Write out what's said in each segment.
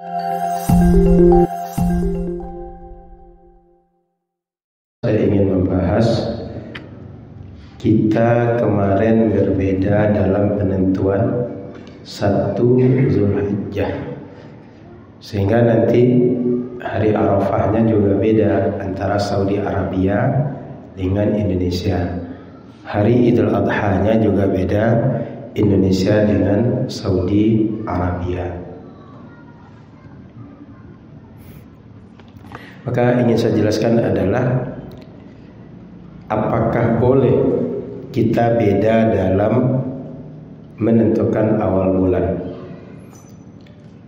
Saya ingin membahas, kita kemarin berbeda dalam penentuan 1 Zulhijjah, sehingga nanti hari Arafahnya juga beda antara Saudi Arabia dengan Indonesia. Hari Idul Adha-nya juga beda, Indonesia dengan Saudi Arabia. Maka ingin saya jelaskan adalah, apakah boleh kita beda dalam menentukan awal bulan?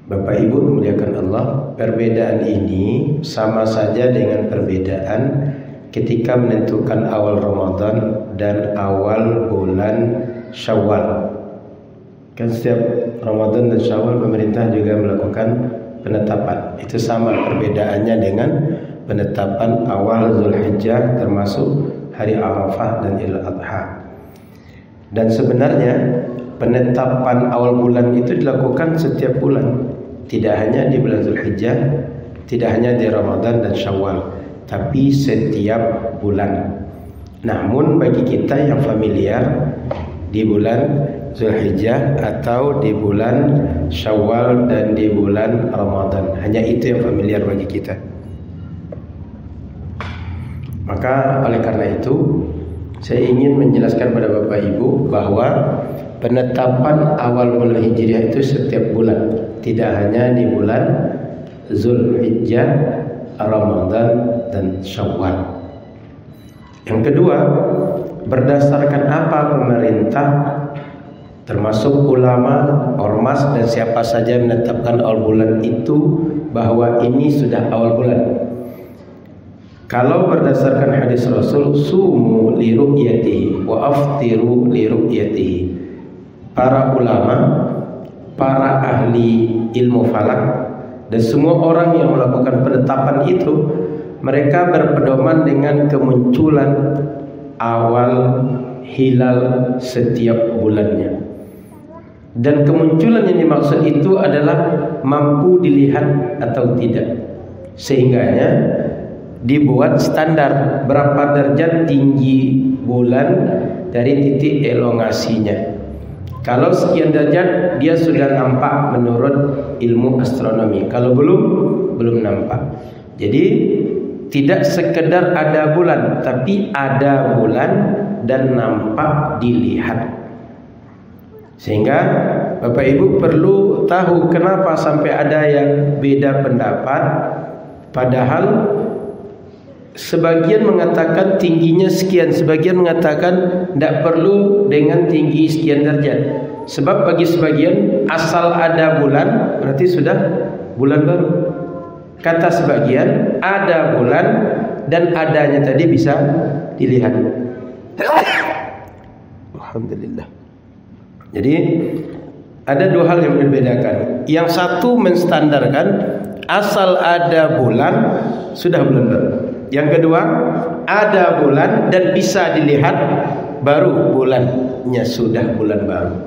Bapak Ibu memuliakan Allah, perbedaan ini sama saja dengan perbedaan ketika menentukan awal Ramadan dan awal bulan Syawal. Kan setiap Ramadan dan Syawal pemerintah juga melakukan penetapan. Itu sama perbedaannya dengan penetapan awal Zulhijjah termasuk hari Arafah dan Idul Adha. Dan sebenarnya penetapan awal bulan itu dilakukan setiap bulan, tidak hanya di bulan Zulhijjah, tidak hanya di Ramadan dan Syawal, tapi setiap bulan. Namun bagi kita yang familiar di bulan Zulhijjah atau di bulan Syawal dan di bulan Ramadan, hanya itu yang familiar bagi kita. Maka oleh karena itu saya ingin menjelaskan pada Bapak Ibu bahwa penetapan awal bulan Hijriah itu setiap bulan, tidak hanya di bulan Zulhijjah, Ramadan dan Syawal. Yang kedua, berdasarkan apa pemerintah termasuk ulama, ormas dan siapa saja menetapkan awal bulan itu bahwa ini sudah awal bulan? Kalau berdasarkan hadis Rasul, sumu li ru'yatihi wa aftiru li ru'yatihi. Para ulama, para ahli ilmu falak dan semua orang yang melakukan penetapan itu, mereka berpedoman dengan kemunculan awal hilal setiap bulannya. Dan kemunculan yang dimaksud itu adalah mampu dilihat atau tidak. Sehingganya dibuat standar berapa derajat tinggi bulan dari titik elongasinya. Kalau sekian derajat dia sudah nampak menurut ilmu astronomi. Kalau belum nampak. Jadi tidak sekedar ada bulan, tapi ada bulan dan nampak dilihat. Sehingga Bapak Ibu perlu tahu kenapa sampai ada yang beda pendapat, padahal sebagian mengatakan tingginya sekian, sebagian mengatakan tidak perlu dengan tinggi sekian derajat. Sebab bagi sebagian asal ada bulan berarti sudah bulan baru. Kata sebagian ada bulan dan adanya tadi bisa dilihat. Alhamdulillah. Jadi ada dua hal yang membedakan. Yang satu menstandarkan asal ada bulan sudah bulan baru. Yang kedua, ada bulan dan bisa dilihat baru bulannya sudah bulan baru.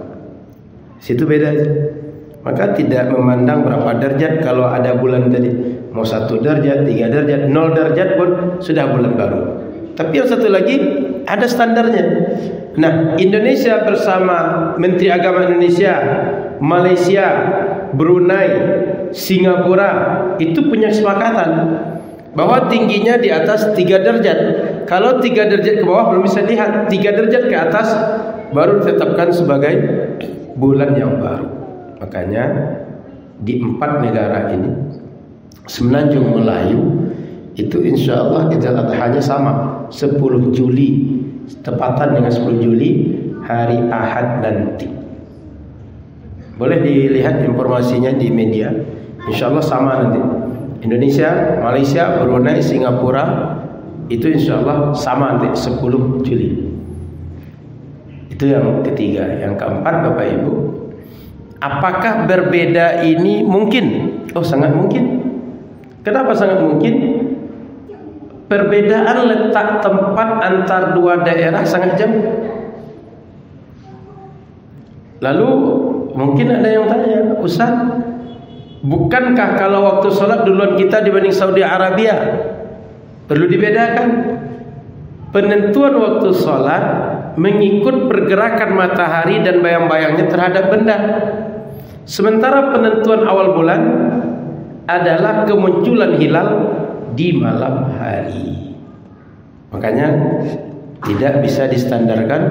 Situ beda aja. Maka tidak memandang berapa derajat kalau ada bulan tadi. Mau 1 derajat, 3 derajat, 0 derajat pun sudah bulan baru. Tapi yang satu lagi ada standarnya. Nah, Indonesia bersama Menteri Agama Indonesia, Malaysia, Brunei, Singapura itu punya kesepakatan bahwa tingginya di atas 3 derajat. Kalau 3 derajat ke bawah belum bisa lihat, 3 derajat ke atas baru ditetapkan sebagai bulan yang baru. Makanya di 4 negara ini, Semenanjung Melayu itu insya Allah Idul Adha-nya sama 10 Juli, tepatan dengan 10 Juli hari Ahad nanti. Boleh dilihat informasinya di media, insya Allah sama nanti. Indonesia, Malaysia, Brunei, Singapura itu insya Allah sama nanti 10 Juli. Itu yang ketiga. Yang keempat, Bapak Ibu, apakah berbeda ini mungkin? Oh, sangat mungkin. Kenapa sangat mungkin? Perbedaan letak tempat antar dua daerah sangat jauh. Lalu mungkin ada yang tanya, Ustaz, Bukankah kalau waktu sholat duluan kita dibanding Saudi Arabia? Perlu dibedakan. Penentuan waktu sholat mengikut pergerakan matahari dan bayang-bayangnya terhadap benda. Sementara penentuan awal bulan adalah kemunculan hilal di malam hari. Makanya tidak bisa distandarkan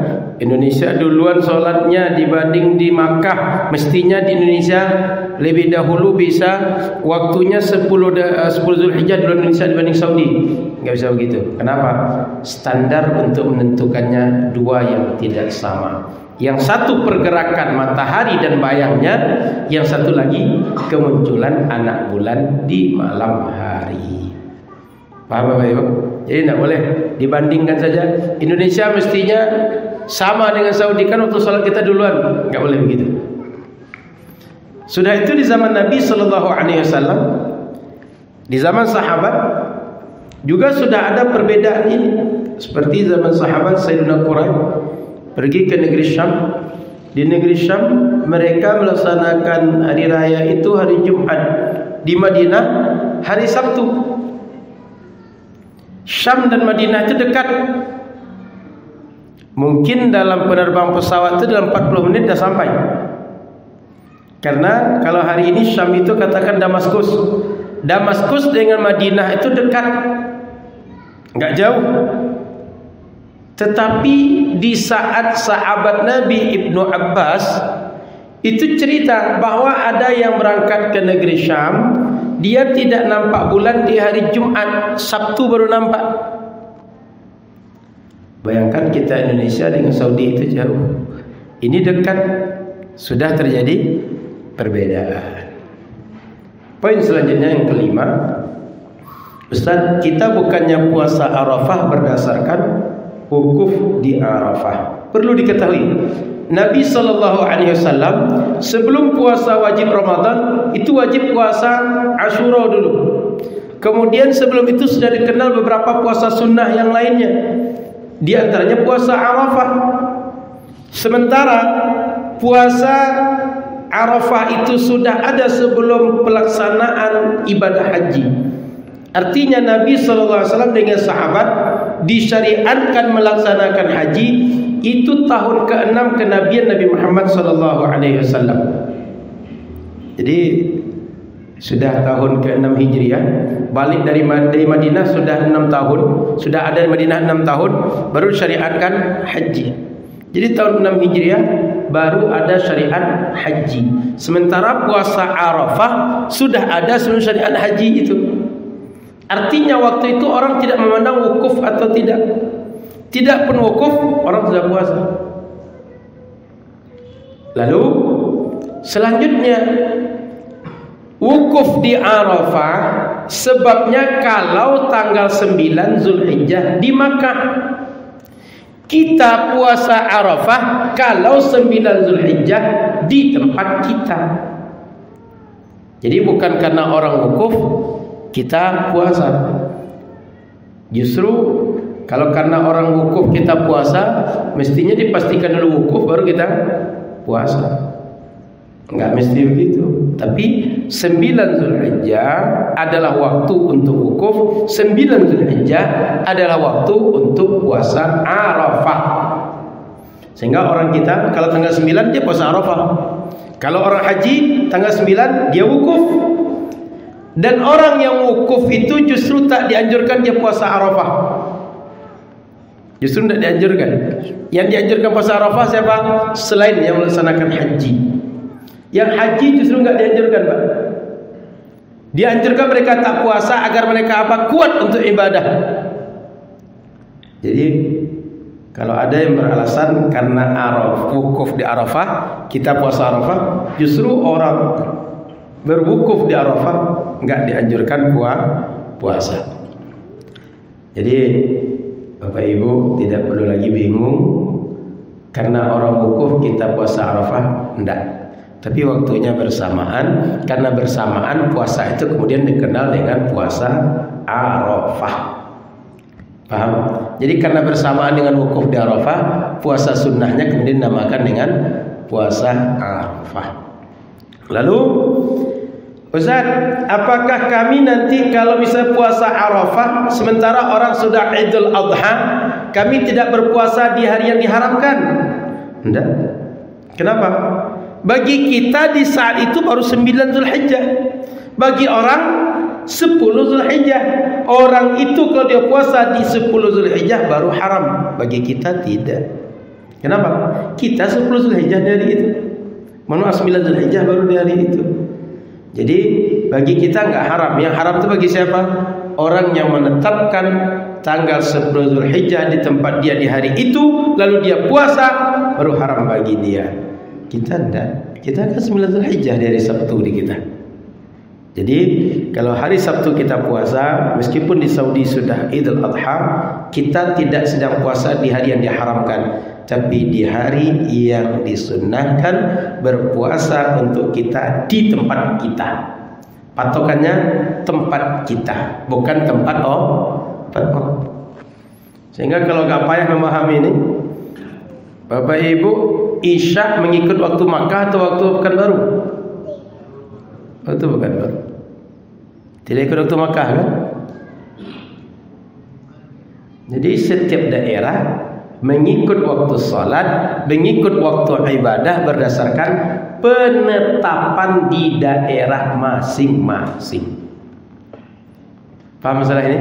Indonesia duluan sholatnya dibanding di Makkah. Mestinya di Indonesia lebih dahulu bisa waktunya 10 Zulhijjah duluan Indonesia dibanding Saudi. Enggak bisa begitu. Kenapa? Standar untuk menentukannya dua yang tidak sama. Yang satu pergerakan matahari dan bayangnya, yang satu lagi kemunculan anak bulan di malam hari. Paham Bapak Ibu? Jadi tidak boleh dibandingkan saja. Indonesia mestinya sama dengan Saudi, kan waktu sholat kita duluan. Enggak boleh begitu. Sudah itu di zaman Nabi Sallallahu Alaihi Wasallam, di zaman sahabat juga sudah ada perbedaan ini. Seperti zaman sahabat Sayyidina Quraib pergi ke negeri Syam. Di negeri Syam mereka melaksanakan hari raya itu hari Jumat. Di Madinah hari Sabtu. Syam dan Madinah itu dekat. Mungkin dalam penerbang pesawat itu dalam 40 menit dah sampai. Karena kalau hari ini Syam itu katakan Damaskus. Damaskus dengan Madinah itu dekat, enggak jauh. Tetapi di saat sahabat Nabi Ibnu Abbas itu cerita bahwa ada yang berangkat ke negeri Syam, dia tidak nampak bulan di hari Jumat, Sabtu baru nampak. Bayangkan kita Indonesia dengan Saudi itu jauh. Ini dekat, sudah terjadi perbedaan. Poin selanjutnya yang kelima, Ustaz, kita bukannya puasa Arafah berdasarkan wukuf di Arafah. Perlu diketahui, Nabi SAW sebelum puasa wajib Ramadan itu wajib puasa Ashura dulu. Kemudian sebelum itu sudah dikenal beberapa puasa sunnah yang lainnya. Di antaranya puasa Arafah. Sementara puasa Arafah itu sudah ada sebelum pelaksanaan ibadah haji. Artinya Nabi SAW dengan sahabat disyariatkan melaksanakan haji itu tahun ke-6 kenabian Nabi Muhammad SAW. Jadi sudah tahun ke-6 Hijriah, balik dari Madinah sudah 6 tahun, sudah ada di Madinah 6 tahun, baru syariatkan haji. Jadi tahun 6 Hijriah baru ada syariat haji. Sementara puasa Arafah sudah ada sebelum syariat haji itu. Artinya waktu itu orang tidak memandang wukuf atau tidak. Tidak pun wukuf, orang sudah puasa. Lalu selanjutnya wukuf di Arafah sebabnya kalau tanggal 9 Zulhijjah di Makkah. Kita puasa Arafah kalau 9 Zulhijjah di tempat kita. Jadi bukan karena orang wukuf kita puasa. Justru kalau karena orang wukuf kita puasa, mestinya dipastikan dulu wukuf baru kita puasa. Enggak mesti begitu. Tapi 9 Zulhijjah adalah waktu untuk wukuf, 9 Zulhijjah adalah waktu untuk puasa Arafah. Sehingga orang kita kalau tanggal 9 dia puasa Arafah. Kalau orang haji tanggal 9 dia wukuf. Dan orang yang wukuf itu justru tak dianjurkan dia puasa Arafah. Justru tidak dianjurkan. Yang dianjurkan puasa Arafah siapa? Selain yang melaksanakan haji. Yang haji justru enggak dianjurkan, Pak. Dianjurkan mereka tak puasa agar mereka apa? Kuat untuk ibadah. Jadi kalau ada yang beralasan karena wukuf di Arafah, kita puasa Arafah, justru orang berwukuf di Arafah enggak dianjurkan puasa. Jadi Bapak Ibu tidak perlu lagi bingung karena orang wukuf kita puasa Arafah, enggak. Tapi waktunya bersamaan, karena bersamaan puasa itu kemudian dikenal dengan puasa Arafah. Paham? Jadi karena bersamaan dengan wukuf di Arafah, puasa sunnahnya kemudian dinamakan dengan puasa Arafah. Lalu Ustaz, apakah kami nanti kalau bisa puasa Arafah sementara orang sudah Idul Adha, kami tidak berpuasa di hari yang diharamkan? Tidak. Kenapa? Bagi kita di saat itu baru 9 Zulhijjah. Bagi orang 10 Zulhijjah. Orang itu kalau dia puasa di 10 Zulhijjah baru haram. Bagi kita tidak. Kenapa? Kita 10 Zulhijjah di hari itu. Mana 9 Zulhijjah baru di hari itu. Jadi bagi kita enggak haram. Yang haram itu bagi siapa? Orang yang menetapkan tanggal 10 Zulhijjah di tempat dia di hari itu, lalu dia puasa, baru haram bagi dia. Kita enggak. Kita kan 9 Zulhijjah di hari Sabtu di kita. Jadi kalau hari Sabtu kita puasa, meskipun di Saudi sudah Idul Adha, kita tidak sedang puasa di hari yang diharamkan, tapi di hari yang disunnahkan berpuasa untuk kita di tempat kita. Patokannya tempat kita, bukan tempat orang. Sehingga kalau gak payah memahami ini, Bapak Ibu, Isya mengikut waktu Makkah atau waktu Pekanbaru? Waktu Pekanbaru. Tidak ikut waktu Makkah kan? Jadi setiap daerah mengikut waktu salat, mengikut waktu ibadah berdasarkan penetapan di daerah masing-masing. Paham masalah ini?